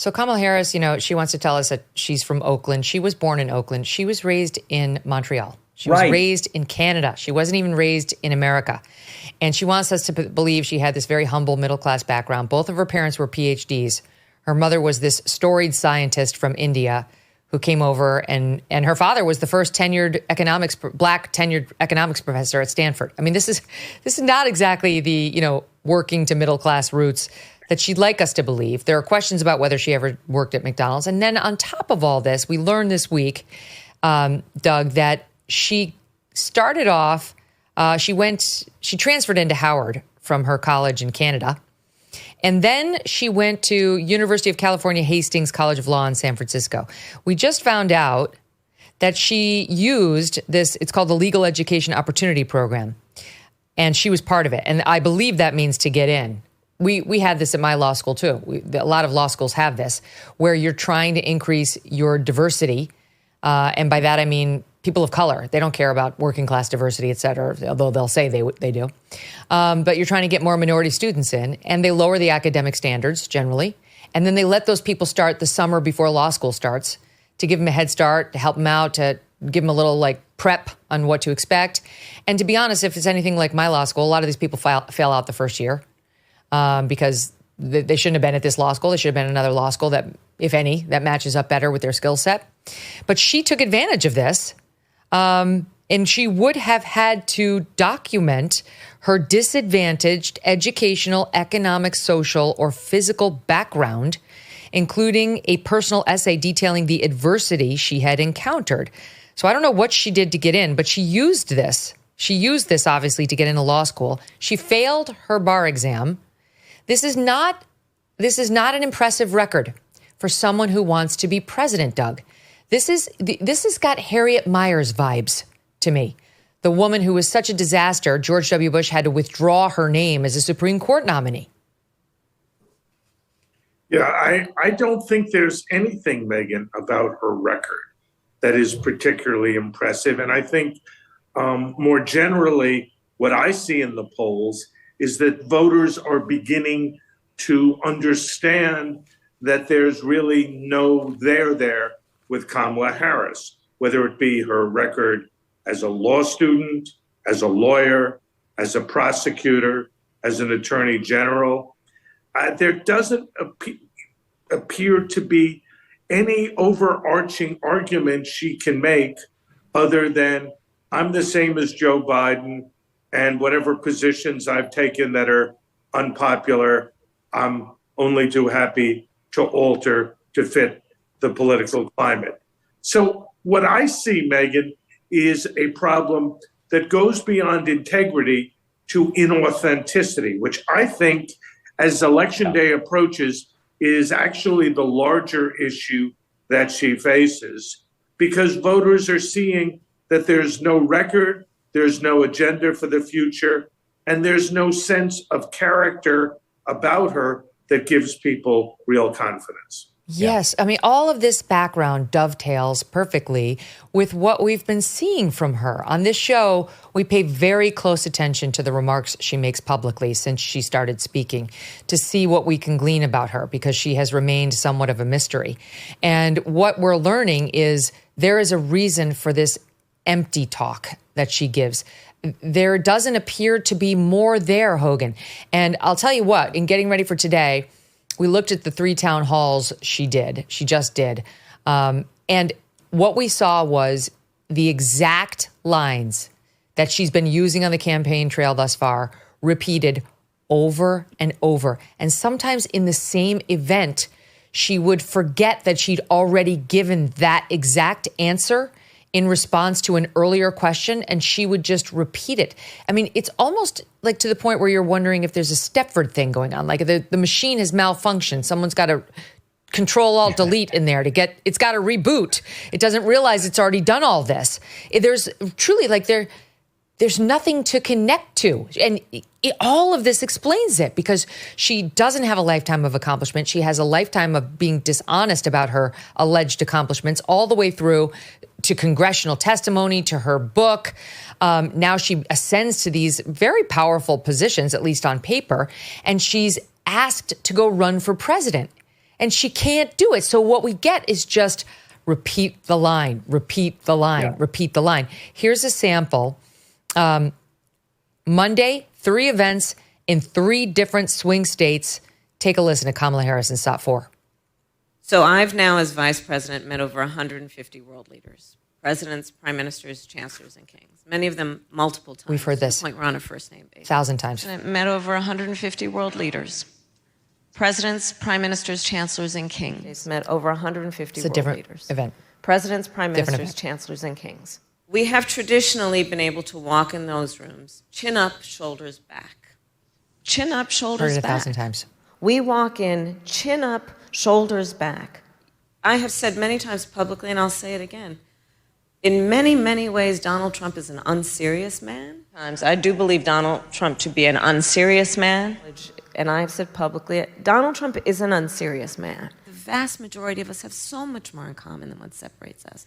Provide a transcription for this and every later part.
So Kamala Harris, she wants to tell us that she's from Oakland. She was born in Oakland. She was raised in Montreal. She was raised in Canada. She wasn't even raised in America. And she wants us to believe she had this very humble middle-class background. Both of her parents were PhDs. Her mother was this storied scientist from India who came over, and her father was the first black tenured economics professor at Stanford. I mean, this is not exactly the, working to middle-class roots that she'd like us to believe. There are questions about whether she ever worked at McDonald's. And then on top of all this, we learned this week, Doug, that she started off, she transferred into Howard from her college in Canada. And then she went to University of California, Hastings College of Law in San Francisco. We just found out that she used this, it's called the Legal Education Opportunity Program. And she was part of it. And I believe that means to get in. We had this at my law school, too. A lot of law schools have this, where you're trying to increase your diversity. And by that, I mean people of color. They don't care about working class diversity, et cetera, although they'll say they do. But you're trying to get more minority students in, and they lower the academic standards generally. And then they let those people start the summer before law school starts to give them a head start, to help them out, to give them a little prep on what to expect. And to be honest, if it's anything like my law school, a lot of these people fail out the first year. Because they shouldn't have been at this law school. They should have been at another law school that, if any, that matches up better with their skill set. But she took advantage of this, and she would have had to document her disadvantaged educational, economic, social, or physical background, including a personal essay detailing the adversity she had encountered. So I don't know what she did to get in, but she used this. She used this, obviously, to get into law school. She failed her bar exam. This is not an impressive record for someone who wants to be president, Doug. This has got Harriet Miers vibes to me. The woman who was such a disaster, George W. Bush had to withdraw her name as a Supreme Court nominee. Yeah, I don't think there's anything, Megyn, about her record that is particularly impressive. And I think more generally, what I see in the polls is that voters are beginning to understand that there's really no there with Kamala Harris, whether it be her record as a law student, as a lawyer, as a prosecutor, as an attorney general. There doesn't appear to be any overarching argument she can make other than I'm the same as Joe Biden, and whatever positions I've taken that are unpopular, I'm only too happy to alter to fit the political climate. So what I see, Megyn, is a problem that goes beyond integrity to inauthenticity, which I think, as Election Day approaches, is actually the larger issue that she faces, because voters are seeing that there's no record, there's no agenda for the future, and there's no sense of character about her that gives people real confidence. Yes. I mean, all of this background dovetails perfectly with what we've been seeing from her. On this show, we pay very close attention to the remarks she makes publicly since she started speaking to see what we can glean about her, because she has remained somewhat of a mystery. And what we're learning is there is a reason for this empty talk that she gives. There doesn't appear to be more there, Hogan. And I'll tell you what, in getting ready for today, we looked at the 3 town halls she just did. And what we saw was the exact lines that she's been using on the campaign trail thus far, repeated over and over. And sometimes in the same event, she would forget that she'd already given that exact answer in response to an earlier question, and she would just repeat it. I mean, it's almost like to the point where you're wondering if there's a Stepford thing going on, like the machine has malfunctioned. Someone's got to Control-Alt-Delete in there it's got to reboot. It doesn't realize it's already done all this. There's truly there's nothing to connect to. And all of this explains it, because she doesn't have a lifetime of accomplishment. She has a lifetime of being dishonest about her alleged accomplishments, all the way through to congressional testimony, to her book. Now she ascends to these very powerful positions, at least on paper, and she's asked to go run for president. And she can't do it. So what we get is just repeat the line, repeat the line, repeat the line. Here's a sample. Monday, 3 events in 3 different swing states. Take a listen to Kamala Harris in SOT 4. So I've now, as vice president, met over 150 world leaders, presidents, prime ministers, chancellors, and kings. Many of them multiple times. We've heard this. To the point we're on a first name basis. 1,000 times. I met over 150 world leaders, presidents, prime ministers, chancellors, and kings. Met over 150 world leaders. It's a different event. Presidents, prime ministers, chancellors, and kings. We have traditionally been able to walk in those rooms, chin up, shoulders back. Chin up, shoulders back. Heard it 1,000 times. We walk in, chin up, shoulders back. I have said many times publicly, and I'll say it again, in many, many ways, Donald Trump is an unserious man. I do believe Donald Trump to be an unserious man. And I've said publicly, Donald Trump is an unserious man. The vast majority of us have so much more in common than what separates us.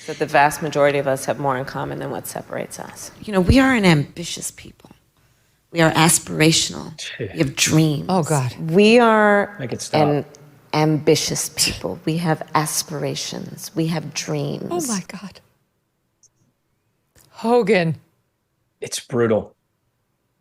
That the vast majority of us have more in common than what separates us. You know, we are an ambitious people. We are aspirational. We have dreams. Oh, God. We are Make it stop. an ambitious people. We have aspirations. We have dreams. Oh, my God. Hogan. It's brutal.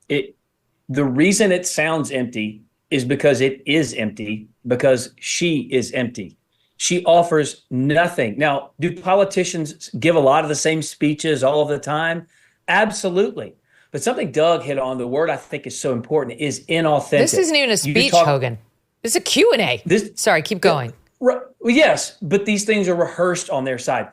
The reason it sounds empty is because it is empty, because she is empty. She offers nothing. Now, do politicians give a lot of the same speeches all of the time? Absolutely. But something Doug hit on, the word I think is so important, is inauthentic. This isn't even a speech, Hogan. This is a Q&A. Sorry, keep going. Yes, but these things are rehearsed on their side.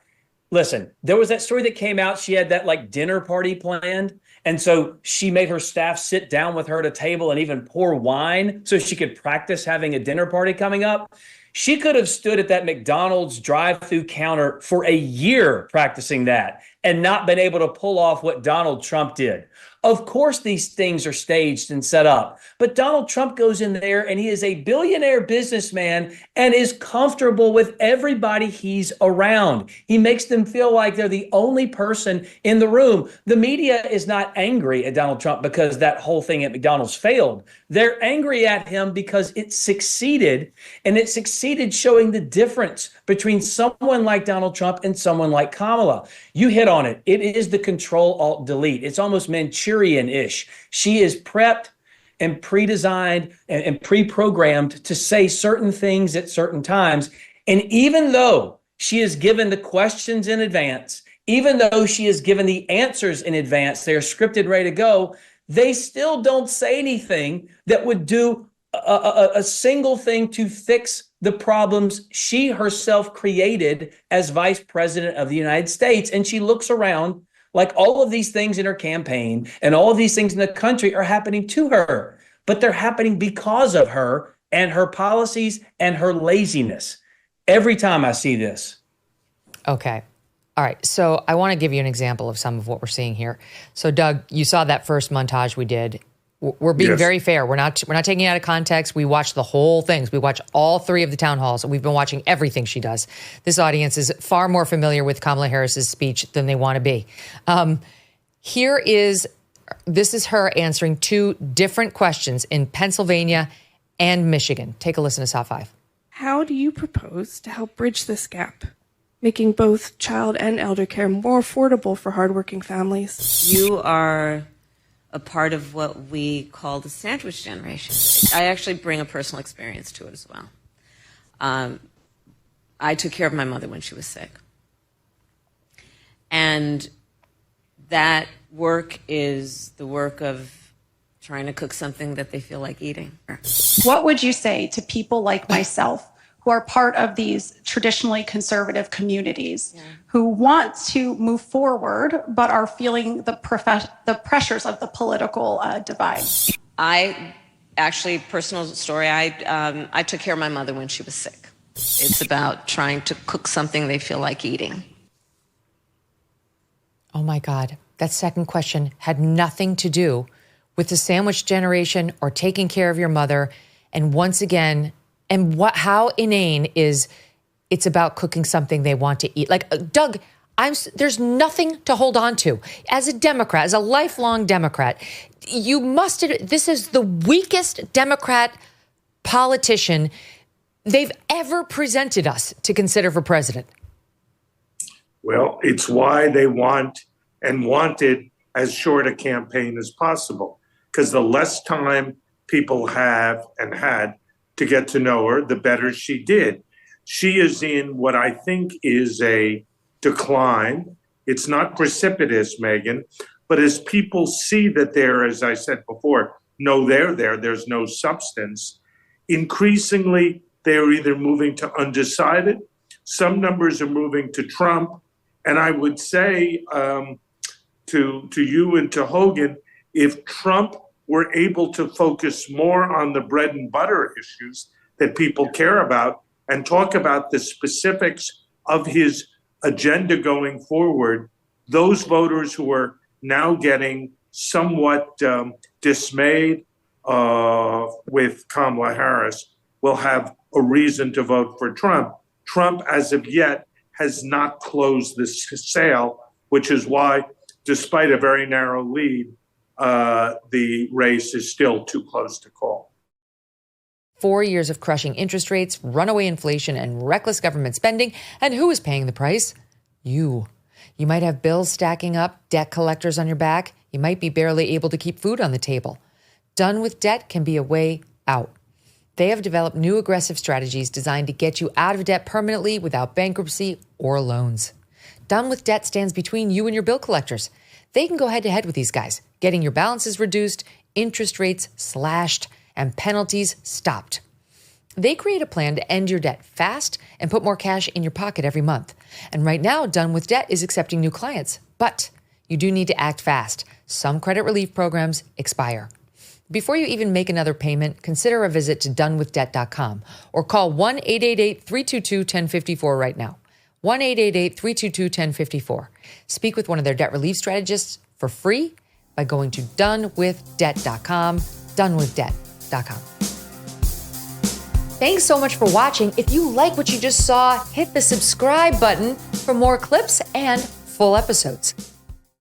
Listen, there was that story that came out. She had that like dinner party planned. And so she made her staff sit down with her at a table and even pour wine so she could practice having a dinner party coming up. She could have stood at that McDonald's drive-through counter for a year practicing that and not been able to pull off what Donald Trump did. Of course, these things are staged and set up, but Donald Trump goes in there and he is a billionaire businessman and is comfortable with everybody he's around. He makes them feel like they're the only person in the room. The media is not angry at Donald Trump because that whole thing at McDonald's failed. They're angry at him because it succeeded, and it succeeded showing the difference between someone like Donald Trump and someone like Kamala. You hit on it. It is the Control-Alt-Delete. It's almost Manchurian-ish. She is prepped and pre-designed and pre-programmed to say certain things at certain times. And even though she is given the questions in advance, even though she is given the answers in advance, they're scripted, ready to go, they still don't say anything that would do a single thing to fix the problems she herself created as vice president of the United States. And she looks around like all of these things in her campaign and all of these things in the country are happening to her, but they're happening because of her and her policies and her laziness. Every time I see this. Okay. All right. So I want to give you an example of some of what we're seeing here. So Doug, you saw that first montage we did. We're being very fair. We're not taking it out of context. We watch the whole things. We watch all 3 of the town halls. We've been watching everything she does. This audience is far more familiar with Kamala Harris's speech than they want to be. This is her answering 2 different questions in Pennsylvania and Michigan. Take a listen to SOT 5. How do you propose to help bridge this gap, making both child and elder care more affordable for hardworking families? You are a part of what we call the sandwich generation. I actually bring a personal experience to it as well. I took care of my mother when she was sick. And that work is the work of trying to cook something that they feel like eating. What would you say to people like myself who are part of these traditionally conservative communities who want to move forward but are feeling the pressures of the political divide? I actually, personal story, I took care of my mother when she was sick. It's about trying to cook something they feel like eating. Oh my God. That second question had nothing to do with the sandwich generation or taking care of your mother. And once again, how inane is it's about cooking something they want to eat? Like, Doug, there's nothing to hold on to. As a Democrat, as a lifelong Democrat, this is the weakest Democrat politician they've ever presented us to consider for president. Well, it's why they want and wanted as short a campaign as possible, because the less time people have and had to get to know her, the better she did. She is in what I think is a decline. It's not precipitous, Megyn, but as people see that there, as I said before, there's no substance, increasingly they're either moving to undecided, some numbers are moving to Trump, and I would say to you and to Hogan, if Trump were able to focus more on the bread and butter issues that people care about and talk about the specifics of his agenda going forward, those voters who are now getting somewhat dismayed with Kamala Harris will have a reason to vote for Trump. Trump, as of yet, has not closed this sale, which is why, despite a very narrow lead, the race is still too close to call. 4 years of crushing interest rates, runaway inflation, and reckless government spending. And who is paying the price? You. You might have bills stacking up, debt collectors on your back. You might be barely able to keep food on the table. Done with Debt can be a way out. They have developed new aggressive strategies designed to get you out of debt permanently without bankruptcy or loans. Done with Debt stands between you and your bill collectors. They can go head to head with these guys, getting your balances reduced, interest rates slashed, and penalties stopped. They create a plan to end your debt fast and put more cash in your pocket every month. And right now, Done with Debt is accepting new clients. But you do need to act fast. Some credit relief programs expire. Before you even make another payment, consider a visit to donewithdebt.com or call 1-888-322-1054 right now. 1-888-322-1054. Speak with one of their debt relief strategists for free by going to donewithdebt.com, donewithdebt.com. Thanks so much for watching. If you like what you just saw, hit the subscribe button for more clips and full episodes.